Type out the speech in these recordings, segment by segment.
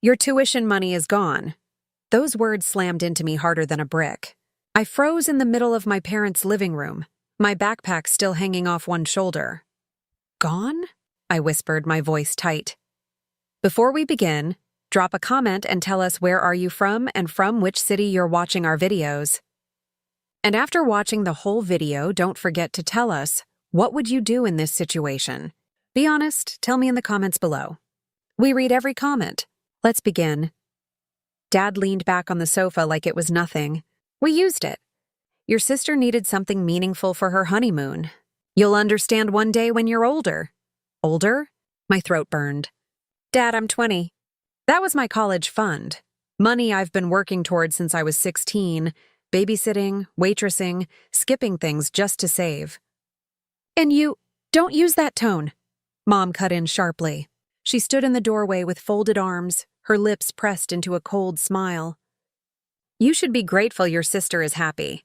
Your tuition money is gone. Those words slammed into me harder than a brick. I froze in the middle of my parents' living room, my backpack still hanging off one shoulder. Gone? I whispered, my voice tight. Before we begin, drop a comment and tell us where are you from and from which city you're watching our videos. And after watching the whole video, don't forget to tell us, what would you do in this situation? Be honest, tell me in the comments below. We read every comment. Let's begin. Dad leaned back on the sofa like it was nothing. We used it. Your sister needed something meaningful for her honeymoon. You'll understand one day when you're older. Older? My throat burned. Dad, I'm 20. That was my college fund. Money I've been working toward since I was 16, babysitting, waitressing, skipping things just to save. And you, don't use that tone. Mom cut in sharply. She stood in the doorway with folded arms, her lips pressed into a cold smile. You should be grateful your sister is happy.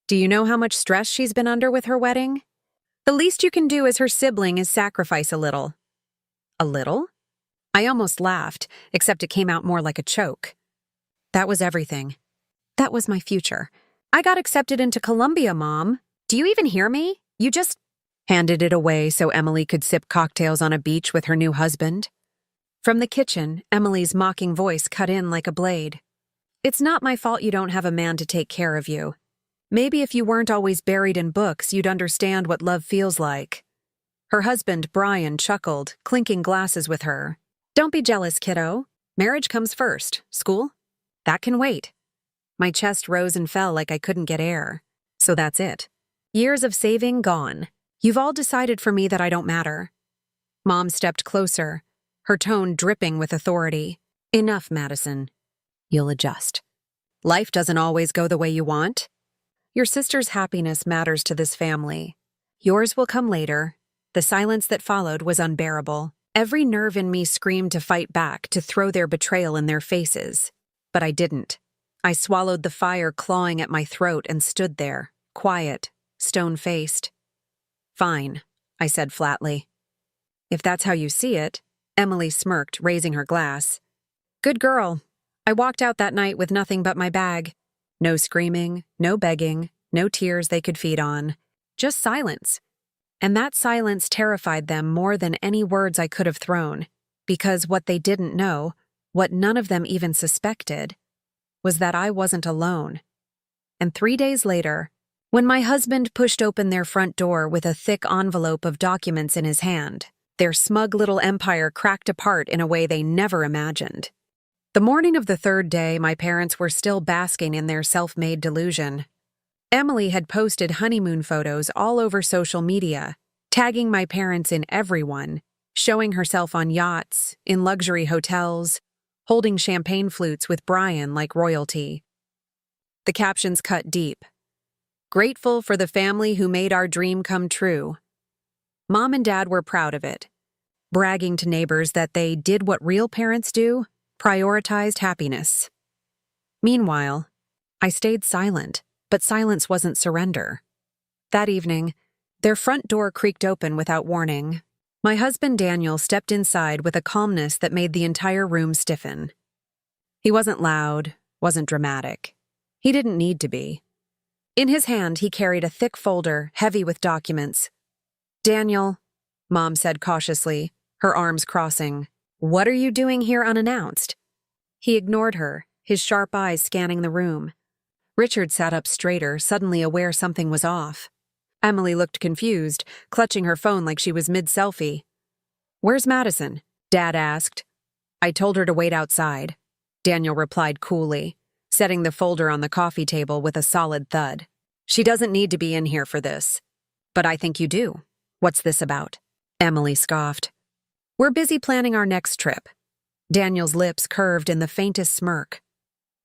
Do you know how much stress she's been under with her wedding? The least you can do as her sibling is sacrifice a little. A little? I almost laughed, except it came out more like a choke. That was everything. That was my future. I got accepted into Columbia, Mom. Do you even hear me? You just handed it away so Emily could sip cocktails on a beach with her new husband. From the kitchen, Emily's mocking voice cut in like a blade. It's not my fault you don't have a man to take care of you. Maybe if you weren't always buried in books, you'd understand what love feels like. Her husband, Brian, chuckled, clinking glasses with her. Don't be jealous, kiddo. Marriage comes first. School? That can wait. My chest rose and fell like I couldn't get air. So that's it. Years of saving gone. You've all decided for me that I don't matter. Mom stepped closer, her tone dripping with authority. Enough, Madison. You'll adjust. Life doesn't always go the way you want. Your sister's happiness matters to this family. Yours will come later. The silence that followed was unbearable. Every nerve in me screamed to fight back, to throw their betrayal in their faces. But I didn't. I swallowed the fire clawing at my throat and stood there, quiet, stone-faced. Fine, I said flatly. If that's how you see it, Emily smirked, raising her glass. Good girl. I walked out that night with nothing but my bag. No screaming, no begging, no tears they could feed on. Just silence. And that silence terrified them more than any words I could have thrown, because what they didn't know, what none of them even suspected, was that I wasn't alone. And 3 days later, when my husband pushed open their front door with a thick envelope of documents in his hand, their smug little empire cracked apart in a way they never imagined. The morning of the third day, my parents were still basking in their self-made delusion. Emily had posted honeymoon photos all over social media, tagging my parents in every one, showing herself on yachts, in luxury hotels, holding champagne flutes with Brian like royalty. The captions cut deep. Grateful for the family who made our dream come true. Mom and Dad were proud of it, bragging to neighbors that they did what real parents do, prioritized happiness. Meanwhile, I stayed silent, but silence wasn't surrender. That evening, their front door creaked open without warning. My husband Daniel stepped inside with a calmness that made the entire room stiffen. He wasn't loud, wasn't dramatic. He didn't need to be. In his hand, he carried a thick folder, heavy with documents. Daniel, Mom said cautiously, her arms crossing. What are you doing here unannounced? He ignored her, his sharp eyes scanning the room. Richard sat up straighter, suddenly aware something was off. Emily looked confused, clutching her phone like she was mid-selfie. Where's Madison? Dad asked. I told her to wait outside, Daniel replied coolly, setting the folder on the coffee table with a solid thud. She doesn't need to be in here for this. But I think you do. What's this about? Emily scoffed. We're busy planning our next trip. Daniel's lips curved in the faintest smirk.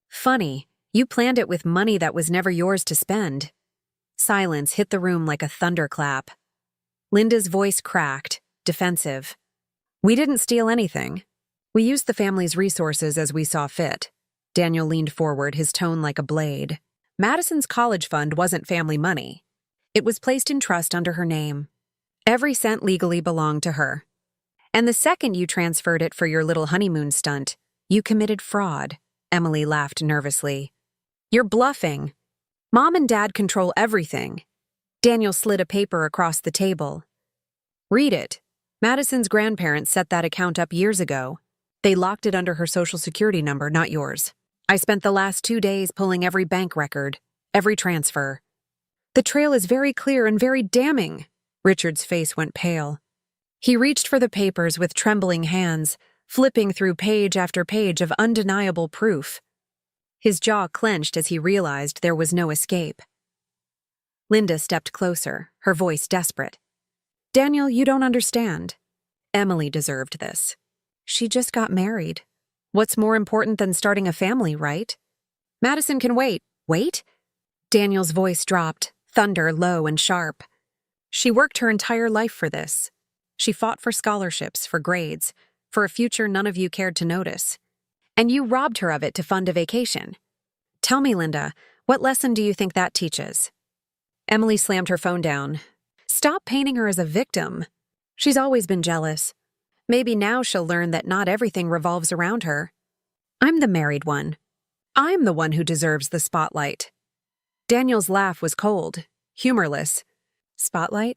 Funny, you planned it with money that was never yours to spend. Silence hit the room like a thunderclap. Linda's voice cracked, defensive. We didn't steal anything. We used the family's resources as we saw fit. Daniel leaned forward, his tone like a blade. Madison's college fund wasn't family money. It was placed in trust under her name. Every cent legally belonged to her. And the second you transferred it for your little honeymoon stunt, You committed fraud, Emily laughed nervously. You're bluffing. Mom and Dad control everything. Daniel slid a paper across the table. Read it. Madison's grandparents set that account up years ago. They locked it under her social security number, not yours. I spent the last 2 days pulling every bank record, every transfer. The trail is very clear and very damning. Richard's face went pale. He reached for the papers with trembling hands, flipping through page after page of undeniable proof. His jaw clenched as he realized there was no escape. Linda stepped closer, her voice desperate. Daniel, you don't understand. Emily deserved this. She just got married. What's more important than starting a family, right? Madison can wait. Wait? Daniel's voice dropped, thunder low and sharp. She worked her entire life for this. She fought for scholarships, for grades, for a future none of you cared to notice. And you robbed her of it to fund a vacation. Tell me, Linda, what lesson do you think that teaches? Emily slammed her phone down. Stop painting her as a victim. She's always been jealous. Maybe now she'll learn that not everything revolves around her. I'm the married one. I'm the one who deserves the spotlight. Daniel's laugh was cold, humorless. Spotlight?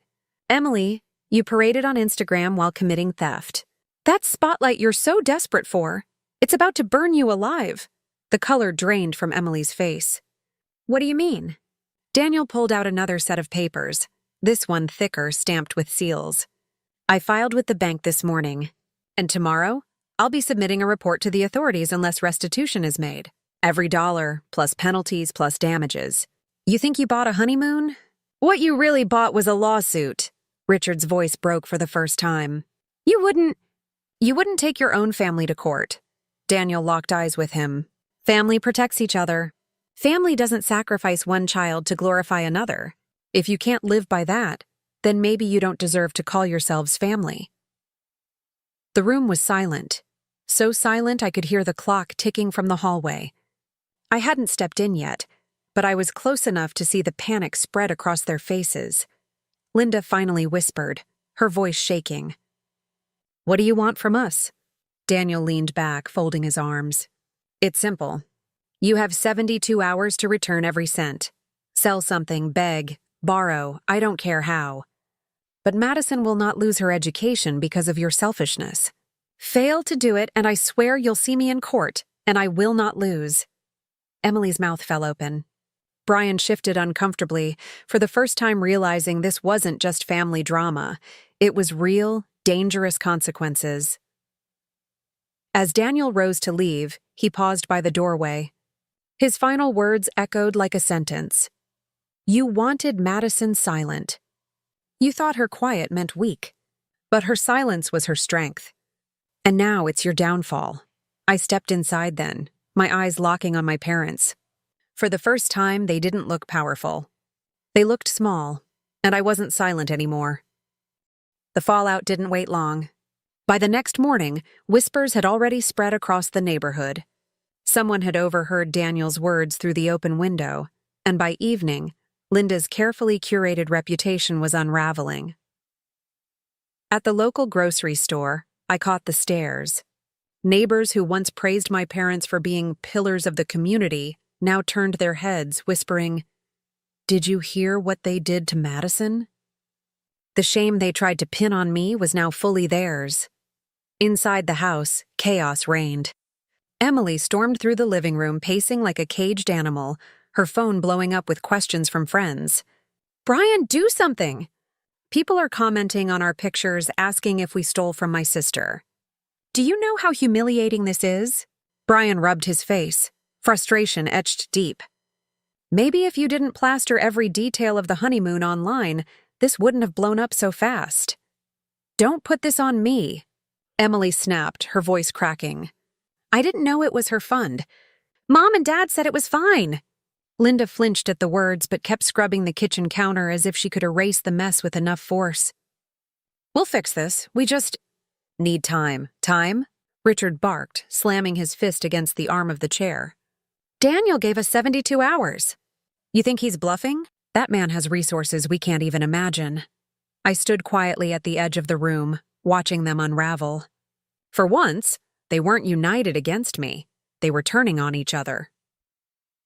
Emily, you paraded on Instagram while committing theft. That spotlight you're so desperate for. It's about to burn you alive. The color drained from Emily's face. What do you mean? Daniel pulled out another set of papers, this one thicker, stamped with seals. I filed with the bank this morning, and tomorrow, I'll be submitting a report to the authorities unless restitution is made. Every dollar, plus penalties, plus damages. You think you bought a honeymoon? What you really bought was a lawsuit. Richard's voice broke for the first time. You wouldn't take your own family to court. Daniel locked eyes with him. Family protects each other. Family doesn't sacrifice one child to glorify another. If you can't live by that, then maybe you don't deserve to call yourselves family. The room was silent. So silent I could hear the clock ticking from the hallway. I hadn't stepped in yet, but I was close enough to see the panic spread across their faces. Linda finally whispered, her voice shaking. What do you want from us? Daniel leaned back, folding his arms. It's simple. You have 72 hours to return every cent. Sell something, beg, borrow, I don't care how. But Madison will not lose her education because of your selfishness. Fail to do it, and I swear you'll see me in court, and I will not lose. Emily's mouth fell open. Brian shifted uncomfortably, for the first time realizing this wasn't just family drama. It was real, dangerous consequences. As Daniel rose to leave, he paused by the doorway. His final words echoed like a sentence. You wanted Madison silent. You thought her quiet meant weak, but her silence was her strength. And now it's your downfall. I stepped inside then, my eyes locking on my parents. For the first time, they didn't look powerful. They looked small, and I wasn't silent anymore. The fallout didn't wait long. By the next morning, whispers had already spread across the neighborhood. Someone had overheard Daniel's words through the open window, and by evening, Linda's carefully curated reputation was unraveling. At the local grocery store, I caught the stares. Neighbors who once praised my parents for being pillars of the community now turned their heads, whispering, "Did you hear what they did to Madison?" The shame they tried to pin on me was now fully theirs. Inside the house, chaos reigned. Emily stormed through the living room, pacing like a caged animal, her phone blowing up with questions from friends. Brian, do something! People are commenting on our pictures, asking if we stole from my sister. Do you know how humiliating this is? Brian rubbed his face, frustration etched deep. Maybe if you didn't plaster every detail of the honeymoon online, this wouldn't have blown up so fast. Don't put this on me, Emily snapped, her voice cracking. I didn't know it was her fund. Mom and Dad said it was fine. Linda flinched at the words but kept scrubbing the kitchen counter as if she could erase the mess with enough force. We'll fix this. We just need time. Time? Richard barked, slamming his fist against the arm of the chair. Daniel gave us 72 hours. You think he's bluffing? That man has resources we can't even imagine. I stood quietly at the edge of the room, watching them unravel. For once, They weren't united against me. They were turning on each other.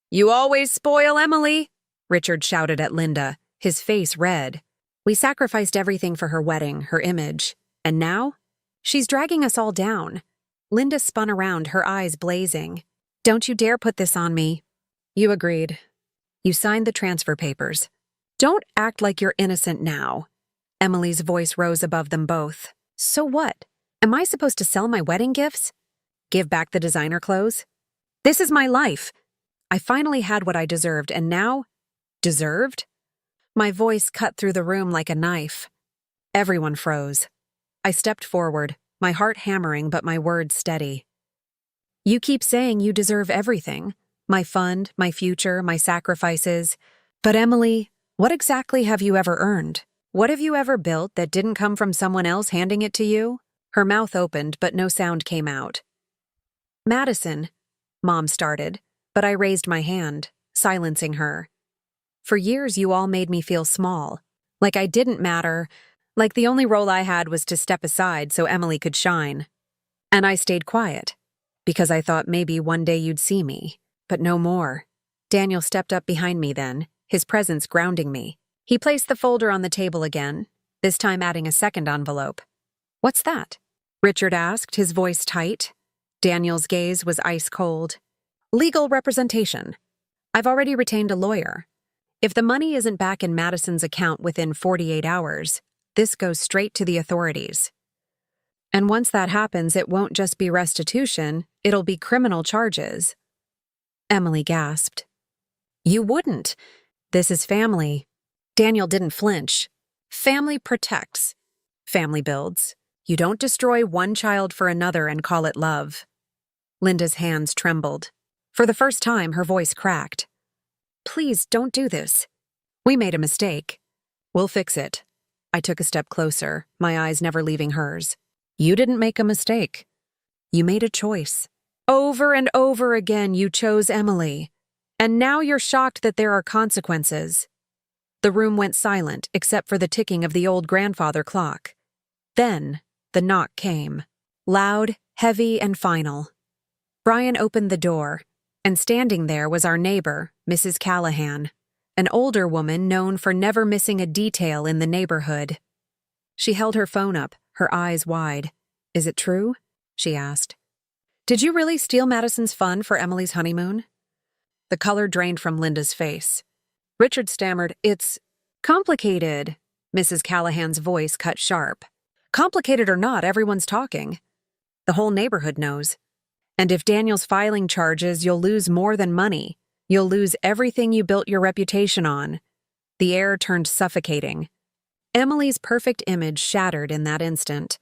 "You always spoil Emily," Richard shouted at Linda, his face red. "We sacrificed everything for her wedding, her image. And now? She's dragging us all down." Linda spun around, her eyes blazing. "Don't you dare put this on me." "You agreed. You signed the transfer papers. Don't act like you're innocent now." Emily's voice rose above them both. "So what? Am I supposed to sell my wedding gifts? Give back the designer clothes? This is my life. I finally had what I deserved, and now? Deserved?" My voice cut through the room like a knife. Everyone froze. I stepped forward, my heart hammering but my words steady. "You keep saying you deserve everything. My fund, my future, my sacrifices. But Emily, what exactly have you ever earned? What have you ever built that didn't come from someone else handing it to you?" Her mouth opened, but no sound came out. "Madison," Mom started, but I raised my hand, silencing her. "For years you all made me feel small, like I didn't matter, like the only role I had was to step aside so Emily could shine. And I stayed quiet, because I thought maybe one day you'd see me, but no more." Daniel stepped up behind me then, his presence grounding me. He placed the folder on the table again, this time adding a second envelope. "What's that?" Richard asked, his voice tight. Daniel's gaze was ice cold. "Legal representation. I've already retained a lawyer. If the money isn't back in Madison's account within 48 hours, this goes straight to the authorities. And once that happens, it won't just be restitution, it'll be criminal charges." Emily gasped. "You wouldn't. This is family." Daniel didn't flinch. "Family protects. Family builds. You don't destroy one child for another and call it love." Linda's hands trembled. For the first time, her voice cracked. "Please don't do this. We made a mistake. We'll fix it." I took a step closer, my eyes never leaving hers. "You didn't make a mistake. You made a choice. Over and over again you chose Emily. And now you're shocked that there are consequences." The room went silent except for the ticking of the old grandfather clock. Then the knock came. Loud, heavy, and final. Brian opened the door, and standing there was our neighbor, Mrs. Callahan, an older woman known for never missing a detail in the neighborhood. She held her phone up, her eyes wide. "Is it true?" she asked. "Did you really steal Madison's fund for Emily's honeymoon?" The color drained from Linda's face. Richard stammered, "It's complicated." Mrs. Callahan's voice cut sharp. "Complicated or not, everyone's talking. The whole neighborhood knows. And if Daniel's filing charges, you'll lose more than money. You'll lose everything you built your reputation on." The air turned suffocating. Emily's perfect image shattered in that instant,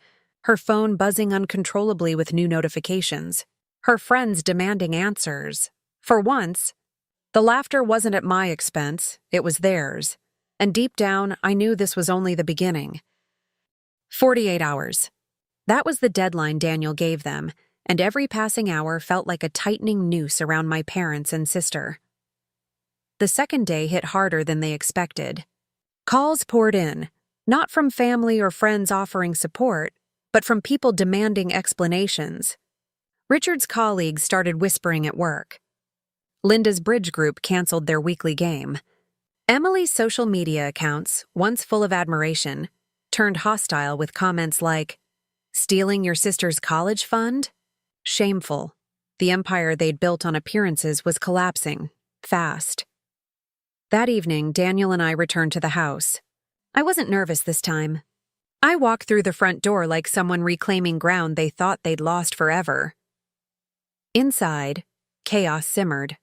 her phone buzzing uncontrollably with new notifications, her friends demanding answers. For once, the laughter wasn't at my expense, it was theirs, and deep down, I knew this was only the beginning. 48 hours. That was the deadline Daniel gave them, and every passing hour felt like a tightening noose around my parents and sister. The second day hit harder than they expected. Calls poured in, not from family or friends offering support, but from people demanding explanations. Richard's colleagues started whispering at work. Linda's bridge group canceled their weekly game. Emily's social media accounts, once full of admiration, turned hostile with comments like, "Stealing your sister's college fund?" Shameful. The empire they'd built on appearances was collapsing, fast. That evening, Daniel and I returned to the house. I wasn't nervous this time. I walked through the front door like someone reclaiming ground they thought they'd lost forever. Inside, chaos simmered.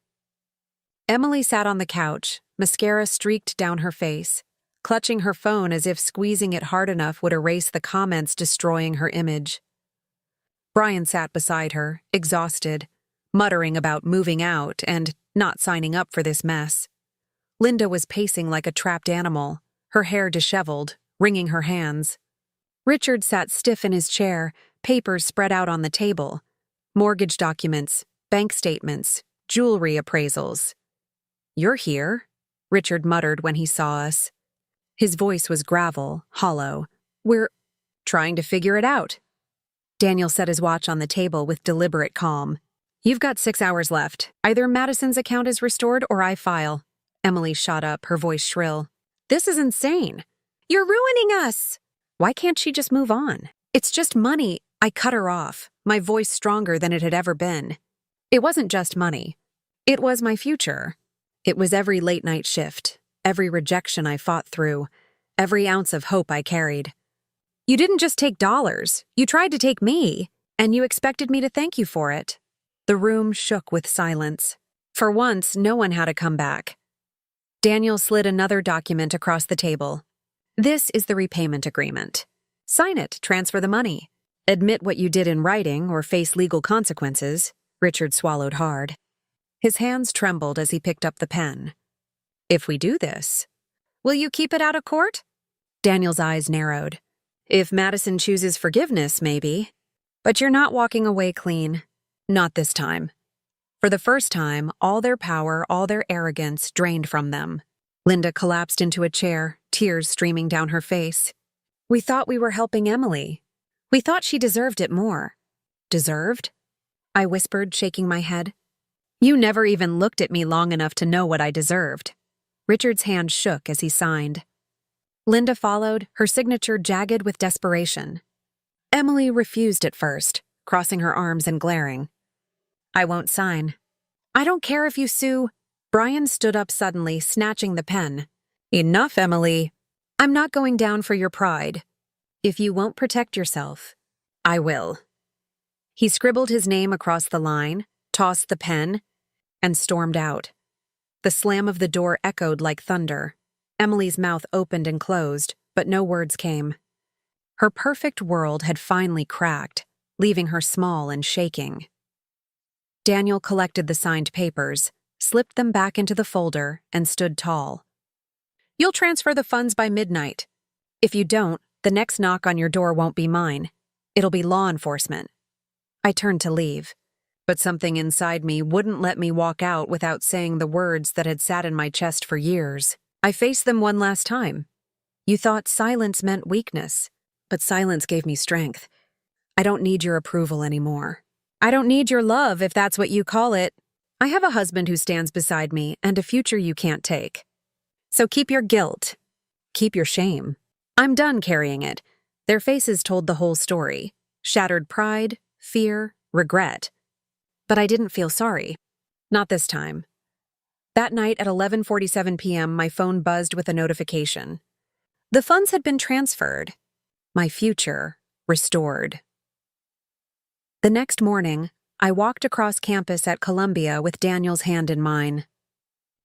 Emily sat on the couch, mascara streaked down her face, clutching her phone as if squeezing it hard enough would erase the comments destroying her image. Brian sat beside her, exhausted, muttering about moving out and not signing up for this mess. Linda was pacing like a trapped animal, her hair disheveled, wringing her hands. Richard sat stiff in his chair, papers spread out on the table. Mortgage documents, bank statements, jewelry appraisals. "You're here," Richard muttered when he saw us. His voice was gravel, hollow. "We're trying to figure it out." Daniel set his watch on the table with deliberate calm. You've got 6 hours left. Either Madison's account is restored or I file. Emily shot up, her voice shrill. This is insane. You're ruining us. Why can't she just move on? It's just money. I cut her off, my voice stronger than it had ever been. It wasn't just money. It was my future. It was every late-night shift, every rejection I fought through, every ounce of hope I carried. You didn't just take dollars. You tried to take me, and you expected me to thank you for it. The room shook with silence. For once, no one had a comeback. Daniel slid another document across the table. This is the repayment agreement. Sign it, transfer the money. Admit what you did in writing or face legal consequences. Richard swallowed hard. His hands trembled as he picked up the pen. If we do this, will you keep it out of court? Daniel's eyes narrowed. If Madison chooses forgiveness, maybe. But you're not walking away clean. Not this time. For the first time, all their power, all their arrogance drained from them. Linda collapsed into a chair, tears streaming down her face. We thought we were helping Emily. We thought she deserved it more. Deserved? I whispered, shaking my head. You never even looked at me long enough to know what I deserved. Richard's hand shook as he signed. Linda followed, her signature jagged with desperation. Emily refused at first, crossing her arms and glaring. I won't sign. I don't care if you sue. Brian stood up suddenly, snatching the pen. Enough, Emily. I'm not going down for your pride. If you won't protect yourself, I will. He scribbled his name across the line, tossed the pen, and stormed out. The slam of the door echoed like thunder. Emily's mouth opened and closed, but no words came. Her perfect world had finally cracked, leaving her small and shaking. Daniel collected the signed papers, slipped them back into the folder, and stood tall. You'll transfer the funds by midnight. If you don't, the next knock on your door won't be mine. It'll be law enforcement. I turned to leave, but something inside me wouldn't let me walk out without saying the words that had sat in my chest for years. I faced them one last time. You thought silence meant weakness, but silence gave me strength. I don't need your approval anymore. I don't need your love, if that's what you call it. I have a husband who stands beside me and a future you can't take. So keep your guilt. Keep your shame. I'm done carrying it. Their faces told the whole story. Shattered pride, fear, regret. But I didn't feel sorry. Not this time. That night at 11:47 p.m., my phone buzzed with a notification. The funds had been transferred. My future restored. The next morning, I walked across campus at Columbia with Daniel's hand in mine.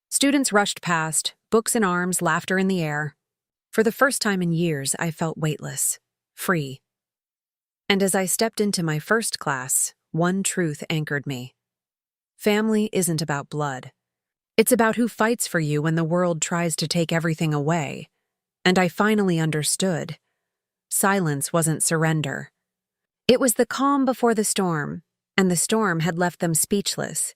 Students rushed past, books in arms, laughter in the air. For the first time in years, I felt weightless, free. And as I stepped into my first class, one truth anchored me. Family isn't about blood. It's about who fights for you when the world tries to take everything away. And I finally understood. Silence wasn't surrender. It was the calm before the storm, and the storm had left them speechless.